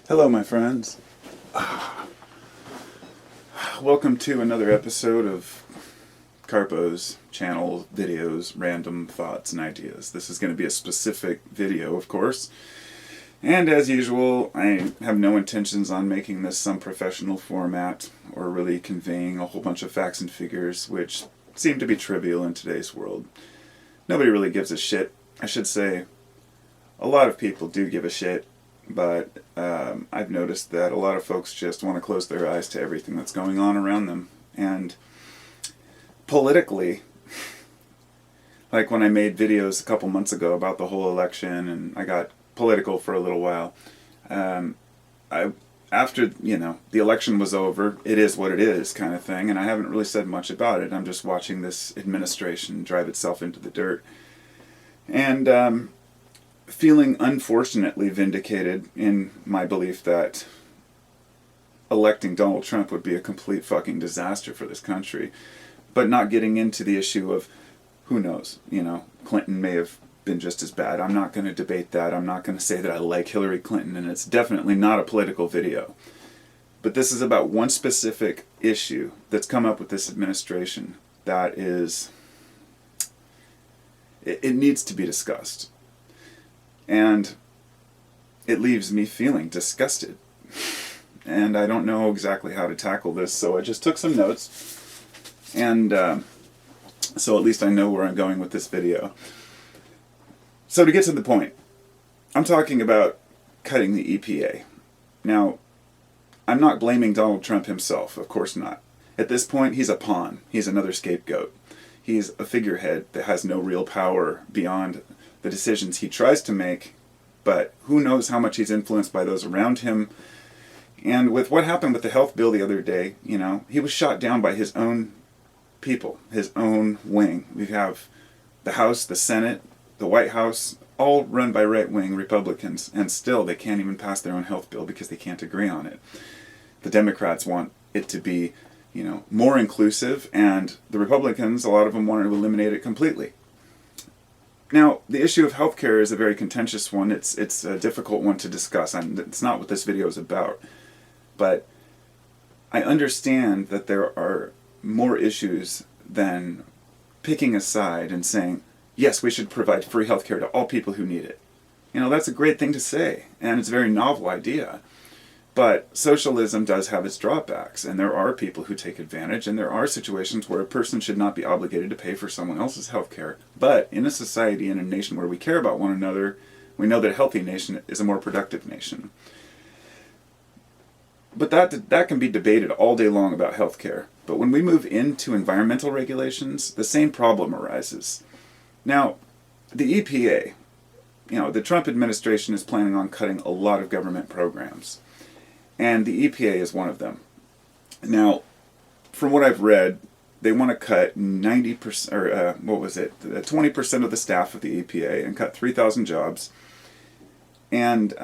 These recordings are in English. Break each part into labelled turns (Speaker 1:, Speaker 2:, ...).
Speaker 1: Hello, my friends. Welcome to another episode of Carpo's channel videos, random thoughts and ideas. This is going to be a specific video, of course. And as usual, I have no intentions on making this some professional format or really conveying a whole bunch of facts and figures, which seem to be trivial in today's world. Nobody really gives a shit. I should say, a lot of people do give a shit. But I've noticed that a lot of folks just want to close their eyes to everything that's going on around them. And politically, like when I made videos a couple months ago about the whole election, and I got political for a little while, after, the election was over, it is what it is kind of thing, and I haven't really said much about it. I'm just watching this administration drive itself into the dirt. And feeling unfortunately vindicated in my belief that electing Donald Trump would be a complete fucking disaster for this country, but not getting into the issue of who knows, Clinton may have been just as bad. I'm not going to debate that. I'm not going to say that I like Hillary Clinton, and it's definitely not a political video. But this is about one specific issue that's come up with this administration that is, it needs to be discussed. And it leaves me feeling disgusted. And I don't know exactly how to tackle this, so I just took some notes. And so at least I know where I'm going with this video. So to get to the point, I'm talking about cutting the EPA. Now, I'm not blaming Donald Trump himself, of course not. At this point, he's a pawn. He's another scapegoat. He's a figurehead that has no real power beyond the decisions he tries to make, but who knows how much he's influenced by those around him. And with what happened with the health bill the other day, he was shot down by his own people, his own wing. We have the House, the Senate, the White House, all run by right-wing Republicans, and still they can't even pass their own health bill because they can't agree on it. The Democrats want it to be, more inclusive, and the Republicans, a lot of them want to eliminate it completely. Now, the issue of healthcare is a very contentious one. It's a difficult one to discuss, and it's not what this video is about. But I understand that there are more issues than picking a side and saying, yes, we should provide free healthcare to all people who need it. That's a great thing to say, and it's a very novel idea. But socialism does have its drawbacks, and there are people who take advantage, and there are situations where a person should not be obligated to pay for someone else's health care. But in a society, in a nation where we care about one another, we know that a healthy nation is a more productive nation. But that can be debated all day long about health care. But when we move into environmental regulations, the same problem arises. Now, the EPA, the Trump administration is planning on cutting a lot of government programs. And the EPA is one of them. Now, from what I've read, they want to cut 90%, or 20% of the staff of the EPA and cut 3,000 jobs. And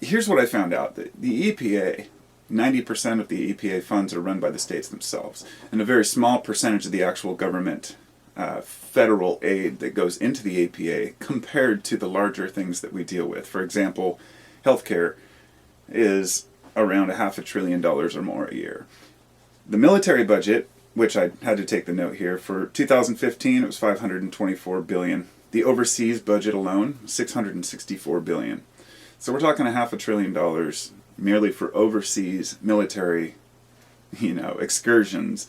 Speaker 1: here's what I found out. The EPA, 90% of the EPA funds are run by the states themselves. And a very small percentage of the actual government federal aid that goes into the EPA compared to the larger things that we deal with. For example, healthcare is around $500 billion or more a year. The military budget, which I had to take the note here, for 2015 it was $524 billion. The overseas budget alone, $664 billion. So we're talking $500 billion merely for overseas military, excursions.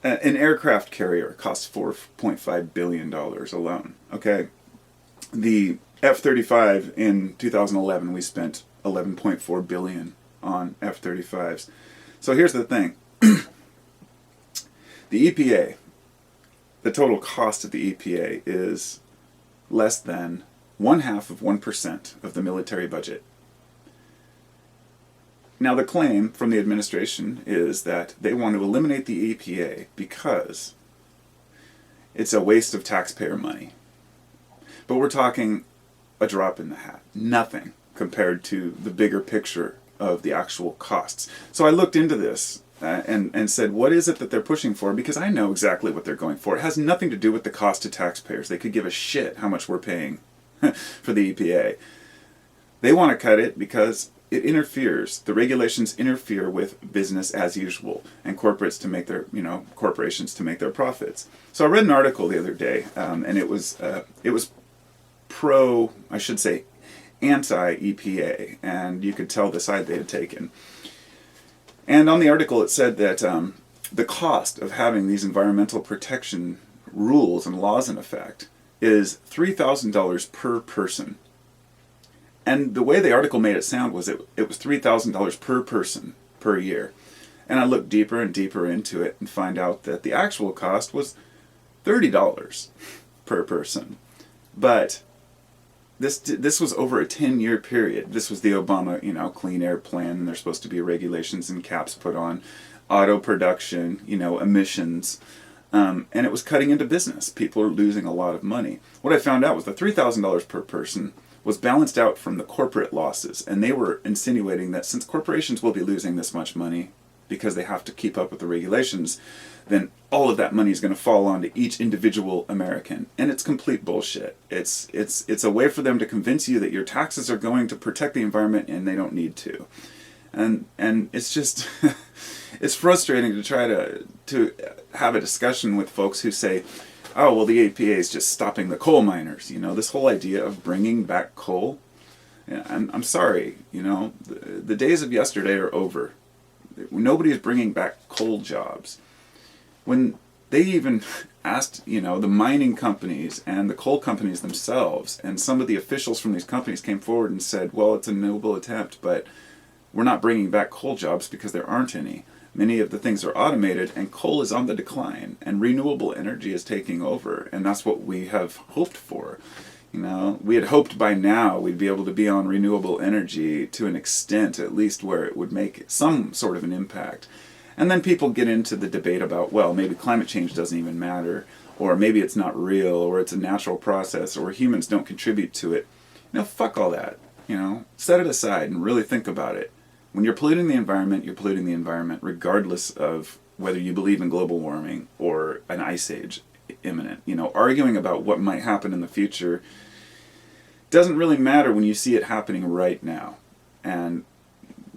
Speaker 1: An aircraft carrier costs $4.5 billion alone. Okay, the F-35 in 2011 we spent $11.4 billion on F-35s. So here's the thing. The EPA, the total cost of the EPA is less than 0.5% of the military budget. Now the claim from the administration is that they want to eliminate the EPA because it's a waste of taxpayer money. But we're talking a drop in the hat. Nothing compared to the bigger picture of the actual costs. So I looked into this and said, what is it that they're pushing for? Because I know exactly what they're going for. It has nothing to do with the cost to taxpayers. They could give a shit how much we're paying for the EPA. They want to cut it because it interferes. The regulations interfere with business as usual, and corporations to make their profits. So I read an article the other day, and it was anti-EPA, and you could tell the side they had taken. And on the article it said that the cost of having these environmental protection rules and laws in effect is $3,000 per person. And the way the article made it sound was it was $3,000 per person per year. And I looked deeper and deeper into it and find out that the actual cost was $30 per person. But this was over a 10-year period. This was the Obama, Clean Air Plan, and there's supposed to be regulations and caps put on auto production, emissions. And it was cutting into business. People are losing a lot of money. What I found out was the $3,000 per person was balanced out from the corporate losses. And they were insinuating that since corporations will be losing this much money because they have to keep up with the regulations, then all of that money is going to fall onto each individual American. And it's complete bullshit. It's a way for them to convince you that your taxes are going to protect the environment and they don't need to. And it's just it's frustrating to try to have a discussion with folks who say, oh, well, the EPA is just stopping the coal miners. This whole idea of bringing back coal. I'm sorry, the days of yesterday are over. Nobody is bringing back coal jobs. When they even asked, the mining companies and the coal companies themselves, and some of the officials from these companies came forward and said, well, it's a noble attempt, but we're not bringing back coal jobs because there aren't any. Many of the things are automated, and coal is on the decline, and renewable energy is taking over, and that's what we have hoped for. We had hoped by now we'd be able to be on renewable energy to an extent, at least where it would make some sort of an impact. And then people get into the debate about, well, maybe climate change doesn't even matter, or maybe it's not real, or it's a natural process, or humans don't contribute to it. Fuck all that. Set it aside and really think about it. When you're polluting the environment, you're polluting the environment regardless of whether you believe in global warming or an ice age imminent. Arguing about what might happen in the future doesn't really matter when you see it happening right now and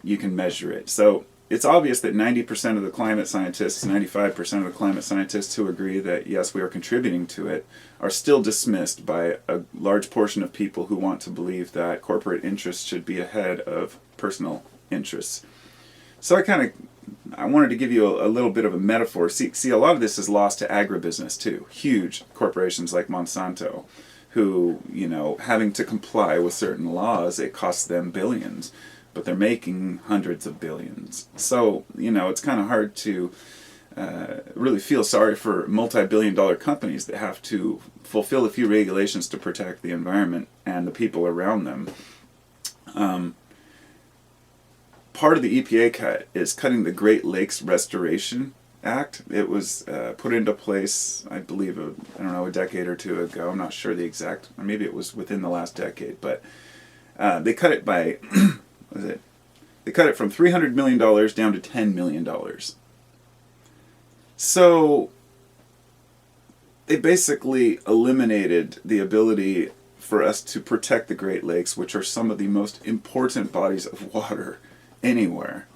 Speaker 1: you can measure it. So it's obvious that 90% of the climate scientists, 95% of the climate scientists who agree that yes, we are contributing to it, are still dismissed by a large portion of people who want to believe that corporate interests should be ahead of personal interests. So I wanted to give you a little bit of a metaphor. See, a lot of this is lost to agribusiness too. Huge corporations like Monsanto, who, having to comply with certain laws, it costs them billions, but they're making hundreds of billions. So, it's kind of hard to really feel sorry for multi-billion-dollar companies that have to fulfill a few regulations to protect the environment and the people around them. Part of the EPA cut is cutting the Great Lakes Restoration Act. It was put into place, I believe, a decade or two ago. I'm not sure the exact, or maybe it was within the last decade, but they cut it by, they cut it from $300 million down to $10 million. So they basically eliminated the ability for us to protect the Great Lakes, which are some of the most important bodies of water anywhere.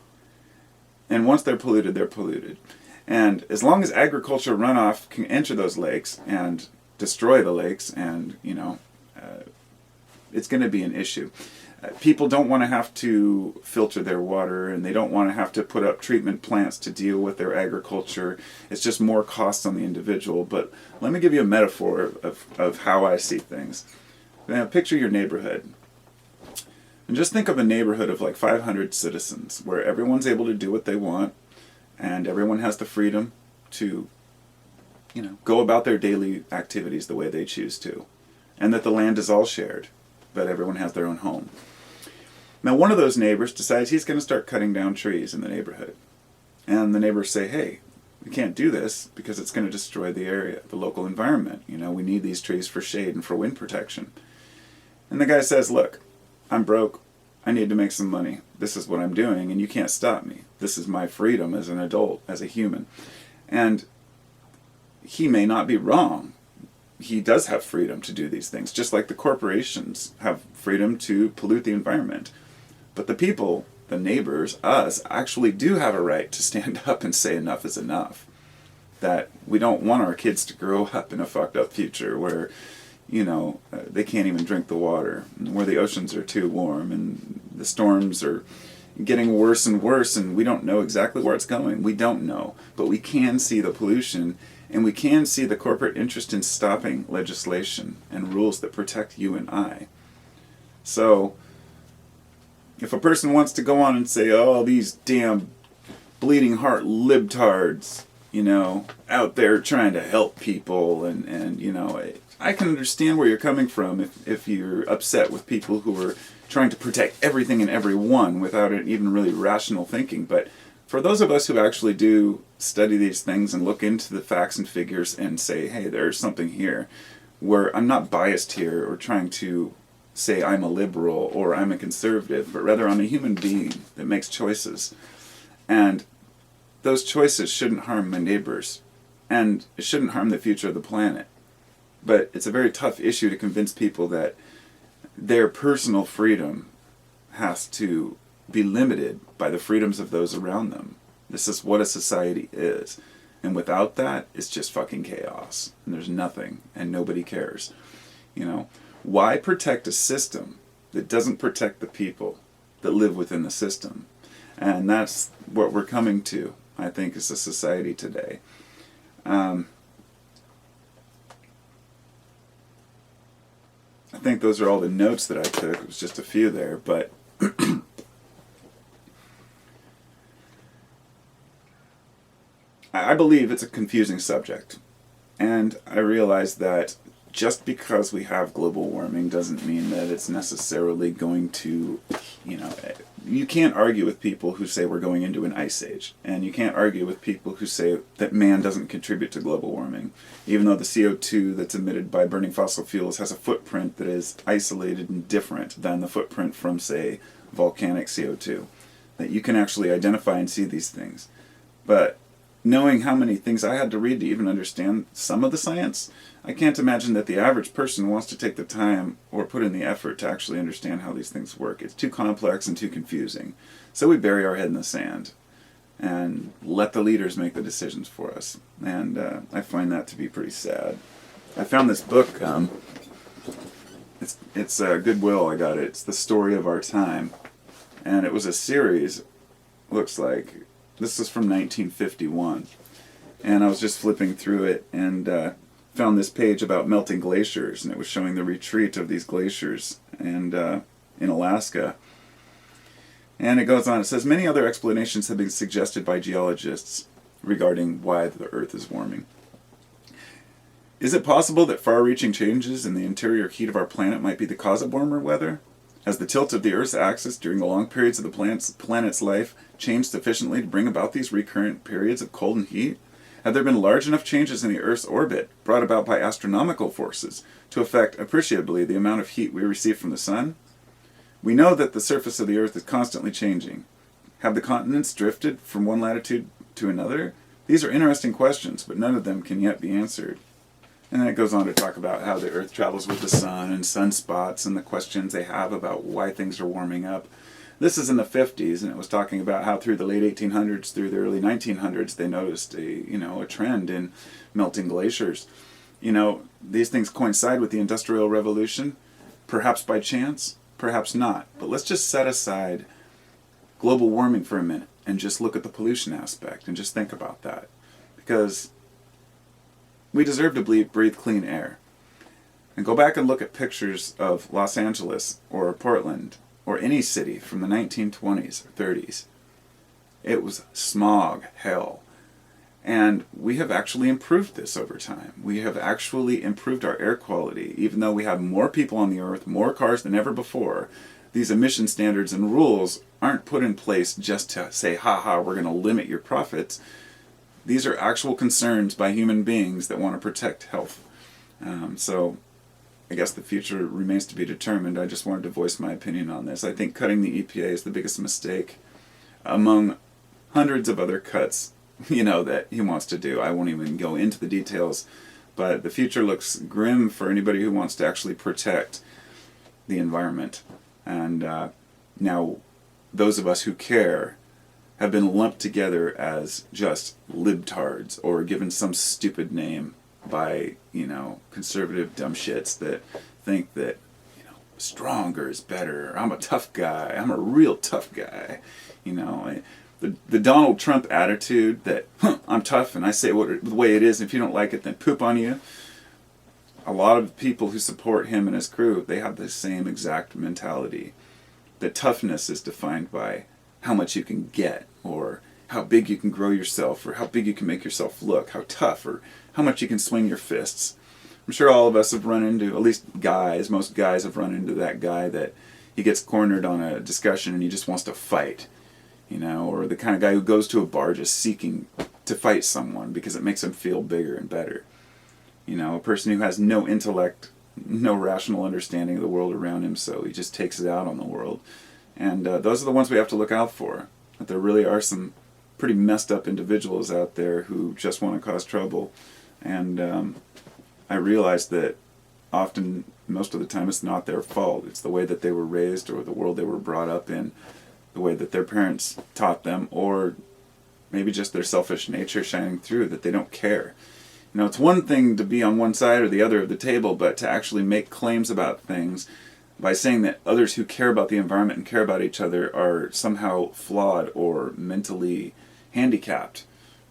Speaker 1: And once they're polluted, they're polluted. And as long as agriculture runoff can enter those lakes and destroy the lakes, and, it's going to be an issue. People don't want to have to filter their water, and they don't want to have to put up treatment plants to deal with their agriculture. It's just more cost on the individual. But let me give you a metaphor of how I see things. Now, picture your neighborhood. And just think of a neighborhood of like 500 citizens where everyone's able to do what they want and everyone has the freedom to, go about their daily activities the way they choose to. And that the land is all shared, but everyone has their own home. Now, one of those neighbors decides he's going to start cutting down trees in the neighborhood. And the neighbors say, hey, we can't do this because it's going to destroy the area, the local environment. We need these trees for shade and for wind protection. And the guy says, look, I'm broke. I need to make some money. This is what I'm doing, and you can't stop me. This is my freedom as an adult, as a human. And he may not be wrong, he does have freedom to do these things, just like the corporations have freedom to pollute the environment. But the people, the neighbors, us, actually do have a right to stand up and say enough is enough. That we don't want our kids to grow up in a fucked up future where, they can't even drink the water, where the oceans are too warm and the storms are getting worse and worse, and we don't know exactly where it's going. We don't know, but we can see the pollution, and we can see the corporate interest in stopping legislation and rules that protect you and I. So, if a person wants to go on and say, oh, these damn bleeding heart libtards, out there trying to help people, and I can understand where you're coming from if you're upset with people who are trying to protect everything and everyone without even really rational thinking. But for those of us who actually do study these things and look into the facts and figures and say, hey, there's something here where I'm not biased here or trying to say I'm a liberal or I'm a conservative, but rather I'm a human being that makes choices. And those choices shouldn't harm my neighbors, and it shouldn't harm the future of the planet. But it's a very tough issue to convince people that their personal freedom has to be limited by the freedoms of those around them. This is what a society is. And without that, it's just fucking chaos. And there's nothing, and nobody cares. Why protect a system that doesn't protect the people that live within the system? And that's what we're coming to, I think, as a society today. I think those are all the notes that I took. It was just a few there, but I believe it's a confusing subject. And I realize that just because we have global warming doesn't mean that it's necessarily going to, you can't argue with people who say we're going into an ice age. And you can't argue with people who say that man doesn't contribute to global warming, even though the CO2 that's emitted by burning fossil fuels has a footprint that is isolated and different than the footprint from, say, volcanic CO2. That you can actually identify and see these things. But knowing how many things I had to read to even understand some of the science, I can't imagine that the average person wants to take the time or put in the effort to actually understand how these things work. It's too complex and too confusing. So we bury our head in the sand and let the leaders make the decisions for us. And I find that to be pretty sad. I found this book. It's Goodwill. I got it. It's The Story of Our Time. And it was a series, looks like. This is from 1951. And I was just flipping through it and found this page about melting glaciers, and it was showing the retreat of these glaciers and in Alaska. And it goes on, it says, many other explanations have been suggested by geologists regarding why the Earth is warming. Is it possible that far-reaching changes in the interior heat of our planet might be the cause of warmer weather? Has the tilt of the Earth's axis during the long periods of the planet's life changed sufficiently to bring about these recurrent periods of cold and heat? Have there been large enough changes in the Earth's orbit, brought about by astronomical forces, to affect appreciably the amount of heat we receive from the sun? We know that the surface of the Earth is constantly changing. Have the continents drifted from one latitude to another? These are interesting questions, but none of them can yet be answered. And then it goes on to talk about how the Earth travels with the sun and sunspots and the questions they have about why things are warming up. This is in the 50s, and it was talking about how through the late 1800s, through the early 1900s, they noticed a trend in melting glaciers. These things coincide with the Industrial Revolution, perhaps by chance, perhaps not. But let's just set aside global warming for a minute and just look at the pollution aspect and just think about that. Because we deserve to breathe clean air. And go back and look at pictures of Los Angeles or Portland or any city from the 1920s or 30s. It was smog hell. And we have actually improved this over time. We have actually improved our air quality. Even though we have more people on the earth, more cars than ever before, these emission standards and rules aren't put in place just to say, ha, we're going to limit your profits. These are actual concerns by human beings that want to protect health. So I guess the future remains to be determined. I just wanted to voice my opinion on this. I think cutting the EPA is the biggest mistake among hundreds of other cuts, that he wants to do. I won't even go into the details, But the future looks grim for anybody who wants to actually protect the environment. And now those of us who care have been lumped together as just libtards or given some stupid name by, conservative dumb shits that think that, stronger is better. I'm a tough guy. I'm a real tough guy. The Donald Trump attitude that, I'm tough and I say the way it is, and if you don't like it, then poop on you. A lot of people who support him and his crew, they have the same exact mentality. That toughness is defined by how much you can get, or how big you can grow yourself, or how big you can make yourself look, how tough, or how much you can swing your fists. I'm sure all of us have run into, at least most guys have run into that guy that he gets cornered on a discussion and he just wants to fight. Or the kind of guy who goes to a bar just seeking to fight someone because it makes him feel bigger and better. A person who has no intellect, no rational understanding of the world around him, so he just takes it out on the world. And those are the ones we have to look out for. That there really are some pretty messed up individuals out there who just want to cause trouble. And I realize that often, most of the time, it's not their fault. It's the way that they were raised or the world they were brought up in, the way that their parents taught them, or maybe just their selfish nature shining through, that they don't care. It's one thing to be on one side or the other of the table, but to actually make claims about things by saying that others who care about the environment and care about each other are somehow flawed or mentally handicapped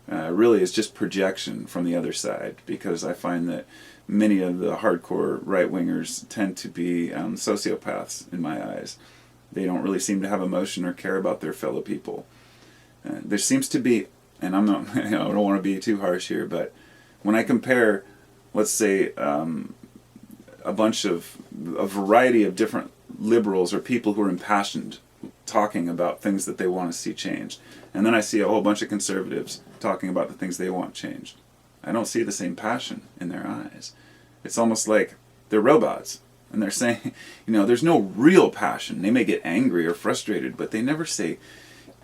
Speaker 1: really is just projection from the other side, because I find that many of the hardcore right-wingers tend to be sociopaths in my eyes. They don't really seem to have emotion or care about their fellow people. There seems to be, and I'm not, I don't want to be too harsh here, but when I compare, let's say, a variety of different liberals or people who are impassioned talking about things that they want to see changed, and then I see a whole bunch of conservatives talking about the things they want changed, I don't see the same passion in their eyes. It's almost like they're robots, and they're saying, there's no real passion. They may get angry or frustrated, but they never say,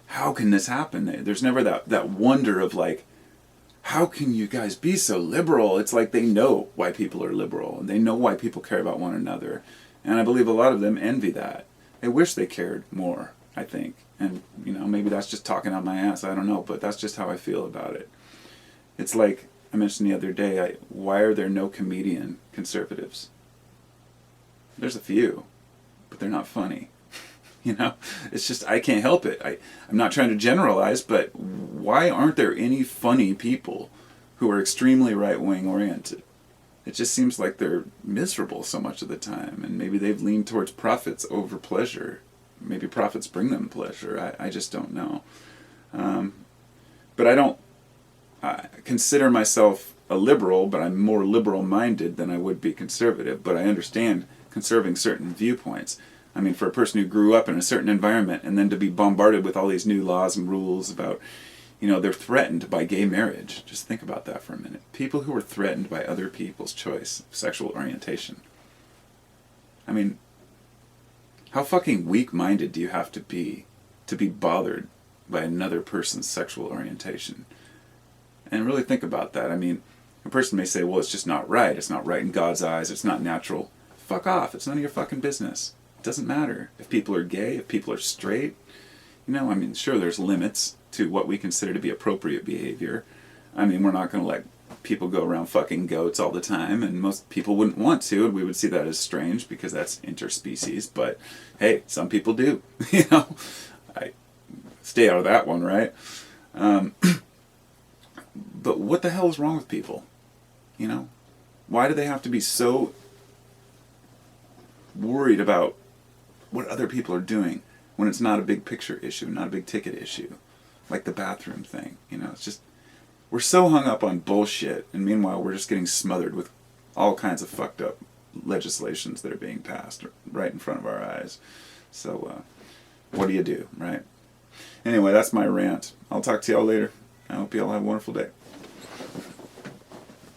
Speaker 1: how can this happen? There's never that wonder of like, how can you guys be so liberal? It's like they know why people are liberal, and they know why people care about one another. And I believe a lot of them envy that. They wish they cared more, I think. And, maybe that's just talking out my ass, I don't know, but that's just how I feel about it. It's like I mentioned the other day, why are there no comedian conservatives? There's a few, but they're not funny. It's just, I can't help it. I'm not trying to generalize, but why aren't there any funny people who are extremely right-wing oriented? It just seems like they're miserable so much of the time, and maybe they've leaned towards profits over pleasure. Maybe profits bring them pleasure. I just don't know. But I don't consider myself a liberal, but I'm more liberal-minded than I would be conservative, but I understand conserving certain viewpoints. I mean, for a person who grew up in a certain environment and then to be bombarded with all these new laws and rules about, they're threatened by gay marriage. Just think about that for a minute. People who are threatened by other people's choice of sexual orientation. I mean, how fucking weak-minded do you have to be bothered by another person's sexual orientation? And really think about that. I mean, a person may say, well, it's just not right. It's not right in God's eyes. It's not natural. Fuck off. It's none of your fucking business. Doesn't matter if people are gay, if people are straight. Sure, there's limits to what we consider to be appropriate behavior. We're not going to let people go around fucking goats all the time, and most people wouldn't want to, and we would see that as strange because that's interspecies, but hey, some people do. I stay out of that one, right? But what the hell is wrong with people? Why do they have to be so worried about what other people are doing when it's not a big picture issue, not a big ticket issue, like the bathroom thing? It's just, we're so hung up on bullshit, and meanwhile we're just getting smothered with all kinds of fucked up legislations that are being passed right in front of our eyes. So what do you do, right? Anyway, that's my rant. I'll talk to y'all later. I hope y'all have a wonderful day.